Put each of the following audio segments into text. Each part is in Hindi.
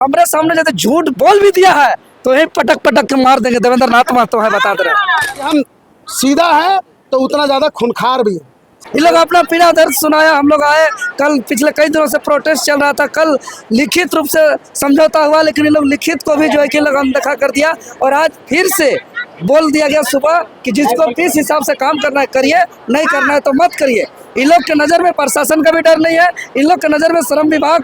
हमारे सामने जैसे झूठ बोल भी दिया है तो यही पटक पटक के मार देंगे। देवेंद्र नाथ महतो है, बता दे रहे हम सीधा है तो उतना ज्यादा खूंखार भी है। ये लोग अपना पीड़ा दर्द सुनाया। हम लोग आए कल, पिछले कई दिनों से प्रोटेस्ट चल रहा था, कल लिखित रूप से समझौता हुआ, लेकिन ये लोग लिखित को भी जो है कि लोग अनदेखा कर दिया। और आज फिर से बोल दिया गया सुबह कि जिसको किस हिसाब से काम करना है करिए, नहीं करना है तो मत करिए। इन लोग के नज़र में प्रशासन का भी डर नहीं है, इन लोग के नज़र में श्रम विभाग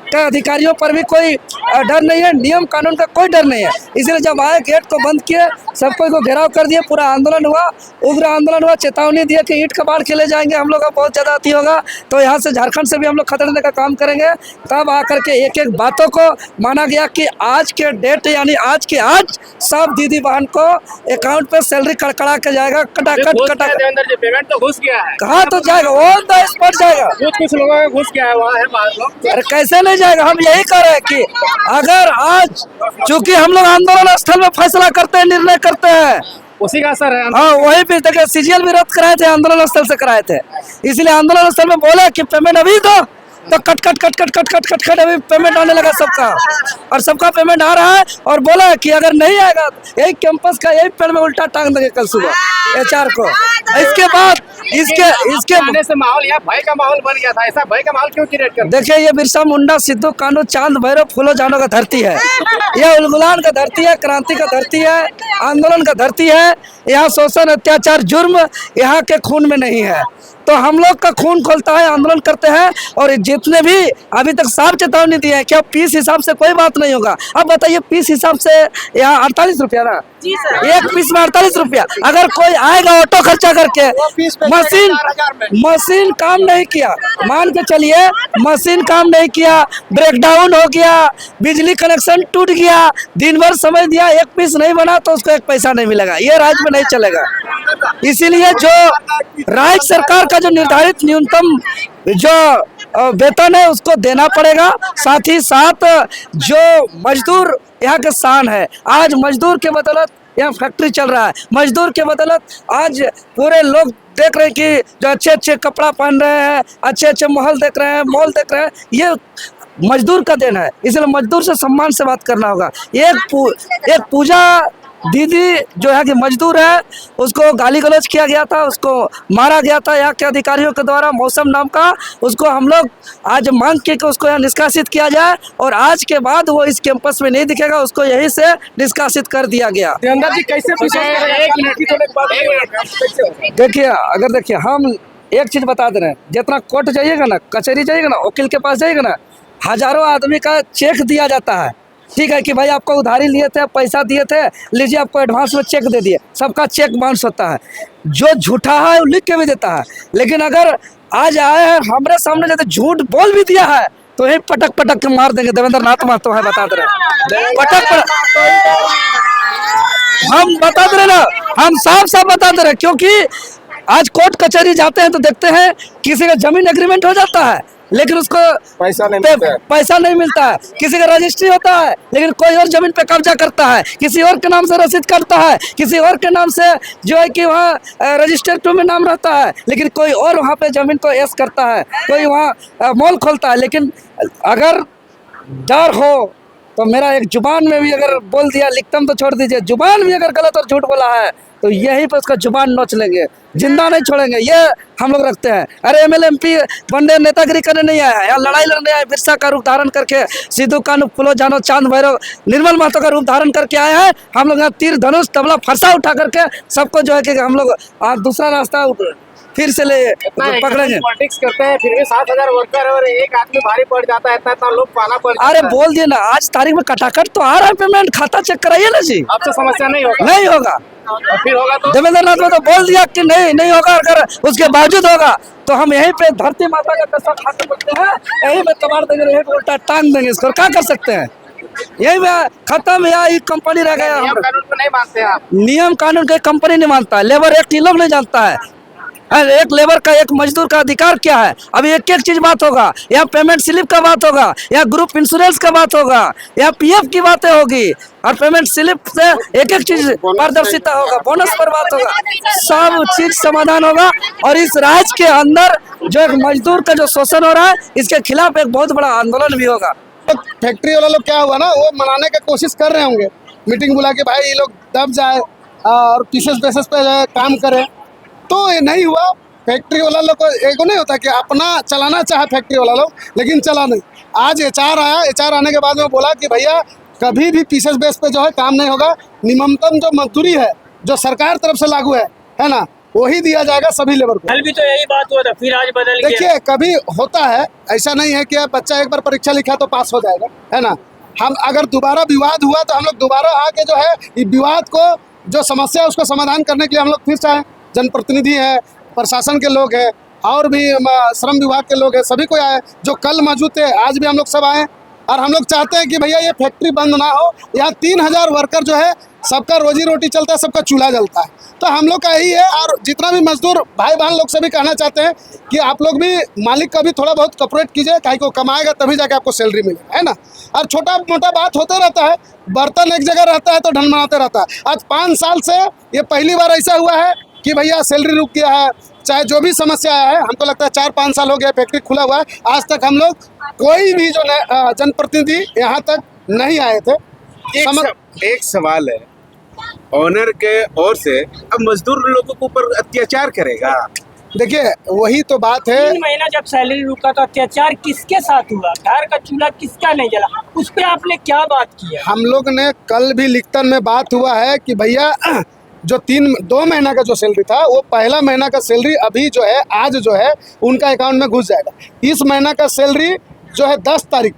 के अधिकारियों पर भी कोई डर नहीं है, नियम कानून का कोई डर नहीं है। इसलिए जब आए गेट को बंद किए, सबको को घेराव कर दिए, पूरा आंदोलन हुआ, उग्र आंदोलन हुआ, चेतावनी दिए कि ईंट कबाड़ के ले जाएंगे, हम लोग का बहुत ज़्यादा अति होगा तो यहाँ से झारखंड से भी हम लोग खदेड़ने का काम करेंगे। तब आकर के एक एक बातों को माना गया कि आज के डेट यानी आज के आज सब दीदी बहन को अकाउंट पे सैलरी कड़कड़ा के जाएगा, कटाकट कटा। पेमेंट तो घुस गया है, कहाँ तो जाएगा, ऑन द स्पॉट जाएगा। कुछ लोगों का घुस गया है, वहाँ है बाहर लोग। अरे कैसे नहीं जाएगा, हम यही कह रहे हैं कि अगर आज चूंकि हम लोग आंदोलन स्थल में फैसला करते हैं, निर्णय करते हैं, उसी का असर है। हाँ वही भी देखिए, सीजीएल भी रद्द कराए थे, आंदोलन स्थल से कराए थे। इसलिए आंदोलन स्थल में बोले कि पेमेंट अभी दो, तो cut cut cut cut cut cut cut cut अभी पेमेंट आने लगा सबका, और सबका पेमेंट आ रहा है। और बोला कि अगर नहीं आएगा यही कैंपस का यही पेड़ में उल्टा टांग देंगे कल सुबह एचआर को। इसके बाद इसके आने से माहौल यहाँ भय का माहौल बन गया था। ऐसा भय का माहौल क्यों क्रिएट कर? देखिए, ये बिरसा मुंडा, सिद्धू कान्हू, चांद भैरव, फूलो जानो का धरती है। यह उलगुलान का धरती है, क्रांति का धरती है, आंदोलन का धरती है। यहाँ शोषण, अत्याचार, जुर्म यहाँ के खून में नहीं है। तो हम लोग का खून खोलता है, आंदोलन करते हैं। और जितने भी अभी तक साफ चेतावनी दी है कि अब पीस हिसाब से कोई बात नहीं होगा। अब बताइए, पीस हिसाब से यहाँ 48 रुपया ना, एक पीस में 48 रुपया। अगर कोई आएगा ऑटो खर्चा करके, मशीन काम नहीं किया, मान के चलिए मशीन काम नहीं किया, ब्रेकडाउन हो गया, बिजली कनेक्शन टूट गया, दिन भर समय दिया, एक पीस नहीं बना तो उसको एक पैसा नहीं मिलेगा। ये राज्य में नहीं चलेगा। इसीलिए जो राज्य सरकार का जो निर्धारित न्यूनतम जो वेतन है उसको देना पड़ेगा। साथ ही साथ जो मजदूर यहाँ के शान है, आज मजदूर के बदौलत यहाँ फैक्ट्री चल रहा है, मजदूर के बदौलत आज पूरे लोग देख रहे हैं कि जो अच्छे अच्छे कपड़ा पहन रहे हैं, अच्छे अच्छे महल देख रहे हैं, मॉल देख रहे हैं, ये मजदूर का देन है। इसलिए मजदूर से सम्मान से बात करना होगा। एक पूजा दीदी जो है कि मजदूर है, उसको गाली गलौज किया गया था, उसको मारा गया था यहाँ के अधिकारियों के द्वारा, मौसम नाम का। उसको हम लोग आज मांग के कि उसको यहाँ निष्कासित किया जाए, और आज के बाद वो इस कैंपस में नहीं दिखेगा, उसको यहीं से निष्कासित कर दिया गया। जी कैसे? देखिए, अगर देखिए हम एक चीज बता दे रहे हैं, जितना कोर्ट जाइएगा ना, कचहरी जाइएगा ना, वकील के पास जाइएगा ना, हजारों आदमी का चेक दिया जाता है। ठीक है कि भाई आपको उधारी लिए थे, पैसा दिए थे, लीजिए आपको एडवांस में चेक दे दिए, सबका चेक बाउंस होता है। जो झूठा है वो लिख के भी देता है। लेकिन अगर आज आए हैं हमारे सामने जैसे झूठ बोल भी दिया है तो यही पटक पटक के मार देंगे। देवेंद्र नाथ महतो है, बता दे रहे पटक पटक हम बता दे रहे ना, हम साफ साफ बता दे रहे। क्योंकि आज कोर्ट कचहरी जाते हैं तो देखते हैं किसी का जमीन एग्रीमेंट हो जाता है लेकिन उसको पैसा नहीं मिलता है। किसी का रजिस्ट्री होता है लेकिन कोई और जमीन पे कब्जा करता है, किसी और के नाम से रसीद करता है, किसी और के नाम से जो है कि वहाँ रजिस्टर 2 में नाम रहता है, लेकिन कोई और वहाँ पे जमीन को एस करता है, कोई वहाँ मॉल खोलता है। लेकिन अगर डर हो तो मेरा एक जुबान में भी अगर बोल दिया, लिखतम तो छोड़ दीजिए, जुबान भी अगर गलत और झूठ बोला है तो यहीं पे उसका जुबान नोच लेंगे, जिंदा नहीं छोड़ेंगे। ये हम लोग रखते हैं। अरे एमएलए एमपी बनने नेतागिरी करने नहीं आया है, यहाँ लड़ाई लड़ने आए। बिरसा का रूप धारण करके, सिद्धू कान्हू, फूलो जानो, चांद भैरव, निर्मल महतो का रूप धारण करके आए हैं। हम लोग यहाँ तीर धनुष तबला फरसा उठा करके सबको जो है कि हम लोग दूसरा रास्ता फिर से ले पकड़ेंगे। पॉलिटिक्स करते हैं, फिर भी 7000 वर्कर और एक आदमी भारी पड़ जाता है, इतना लोग पाना पड़ जाता है। अरे बोल दिए ना, आज तारीख में कटाकट तो आ रहा है, पेमेंट खाता चेक कराइए ना जी। अब तो समस्या नहीं होगा, नहीं होगा। फिर होगा तो देवेंद्र नाथ महतो बोल दिया कि नहीं होगा। अगर उसके बावजूद होगा तो हम यहीं पे धरती माता का कसम खा सकते हैं, यहीं पे कबाड़ देंगे, यहीं पे उल्टा टांग देंगे इसको। क्या कर सकते हैं, यही में खत्म। या ये कंपनी रह गया। नियम कानून को नहीं मानते आप? नियम कानून का कंपनी नहीं मानता है, लेबर एक्ट ये लोग नहीं जानता है। एक लेबर का, एक मजदूर का अधिकार क्या है। अभी एक एक चीज बात होगा, या पेमेंट स्लिप का बात होगा, या ग्रुप इंश्योरेंस का बात होगा, या पीएफ की बातें होगी, और पेमेंट स्लिप से एक एक चीज पारदर्शिता होगा, बोनस पर बात होगा, सब चीज समाधान होगा। और इस राज्य के अंदर जो एक मजदूर का जो शोषण हो रहा है, इसके खिलाफ एक बहुत बड़ा आंदोलन भी होगा। तो फैक्ट्री वाला लोग क्या हुआ ना, वो मनाने की कोशिश कर रहे होंगे, मीटिंग बुला के भाई ये लोग दब जाए और पीसेस बेसिस पे जो है काम करें, तो ये नहीं हुआ। फैक्ट्री वाला लोग को एक नहीं होता कि अपना चलाना चाहे फैक्ट्री वाला लोग, लेकिन चला नहीं। आज एचआर आया, एचआर आने के बाद में बोला कि भैया कभी भी पीसेस बेस पे जो है काम नहीं होगा, न्यूनतम जो मजदूरी है जो सरकार तरफ से लागू है ना, वही दिया जाएगा सभी लेबर को। कल भी तो यही बात हुआ था, फिर आज बदल गया। देखिए कभी होता है, ऐसा नहीं है कि बच्चा एक बार परीक्षा लिखा तो पास हो जाएगा, है ना। हम अगर दोबारा विवाद हुआ तो हम लोग दोबारा आके जो है इस विवाद को, जो समस्या है उसको समाधान करने के लिए हम लोग फिर से आए। जनप्रतिनिधि है, प्रशासन के लोग हैं, और भी श्रम विभाग के लोग हैं, सभी को आए। जो कल मौजूद थे आज भी हम लोग सब आए, और हम लोग चाहते हैं कि भैया ये फैक्ट्री बंद ना हो। यहाँ 3000 वर्कर जो है, सबका रोजी रोटी चलता है, सबका चूल्हा जलता है। तो हम लोग का यही है, और जितना भी मजदूर भाई बहन लोग से भी कहना चाहते हैं कि आप लोग भी मालिक का भी थोड़ा बहुत कॉपरेट कीजिए, काहे को कमाएगा तभी जाके आपको सैलरी मिलेगा, है ना। और छोटा मोटा बात होते रहता है, बर्तन एक जगह रहता है तो ढंग बनाते रहता है। आज 5 साल से ये पहली बार ऐसा हुआ है कि भैया सैलरी रुक गया है, चाहे जो भी समस्या है। हमको लगता है 4-5 साल हो गया फैक्ट्री खुला हुआ है, आज तक हम लोग कोई भी जो जनप्रतिनिधि यहाँ तक नहीं आए थे। एक सवाल है, ऑनर के ओर से अब मजदूर लोगों के ऊपर अत्याचार करेगा। देखिए वही तो बात है। 3 महीना जब सैलरी रुका तो अत्याचार किसके साथ हुआ? घर का चूल्हा किसका नहीं जला? उस पर आपने क्या बात की है? हम लोग ने कल भी लिखतन में बात हुआ है कि भैया जो 2 महीना का जो सैलरी था, वो पहला महीना का सैलरी अभी जो है, आज जो है उनका अकाउंट में घुस जाएगा। इस महीना का सैलरी जो है 10 तारीख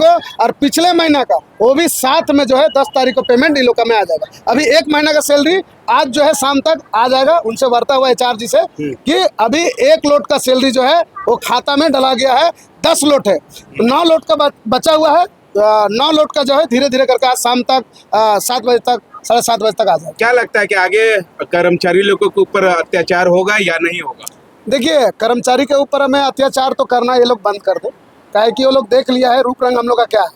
को, और पिछले महीना का वो भी साथ में जो है 10 तारीख को पेमेंट इन लोग का में आ जाएगा। अभी 1 महीना का सैलरी आज जो है शाम तक आ जाएगा। उनसे वार्ता हुआ एचआर जी से कि अभी 1 लोट का सैलरी जो है वो खाता में डला गया है। 10 लोट है, 9 लोट का बचा हुआ है। 9 लोट का जो है धीरे धीरे करके आज शाम तक 7 बजे तक, 7:30 बजे तक आ जाएगा। क्या लगता है कि आगे कर्मचारी लोगों के ऊपर अत्याचार होगा या नहीं होगा? देखिए कर्मचारी के ऊपर हमें अत्याचार तो करना ये लोग बंद कर दे, काहे कि वो लोग देख लिया है रूप रंग हम लोग का क्या है।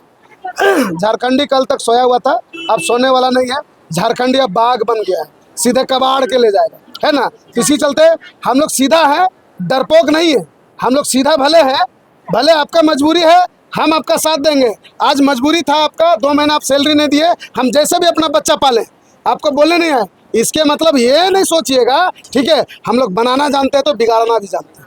झारखंडी कल तक सोया हुआ था, अब सोने वाला नहीं है। झारखंडी अब बाघ बन गया है, सीधे कबाड़ के ले जाएगा, है ना। इसी चलते हम लोग सीधा है, डरपोक नहीं है। हम लोग सीधा भले है, भले आपका मजबूरी है, हम आपका साथ देंगे। आज मजबूरी था आपका, 2 महीना आप सैलरी नहीं दिए, हम जैसे भी अपना बच्चा पालें, आपको बोले नहीं है। इसके मतलब ये नहीं सोचिएगा, ठीक है, हम लोग बनाना जानते हैं तो बिगाड़ना भी जानते हैं।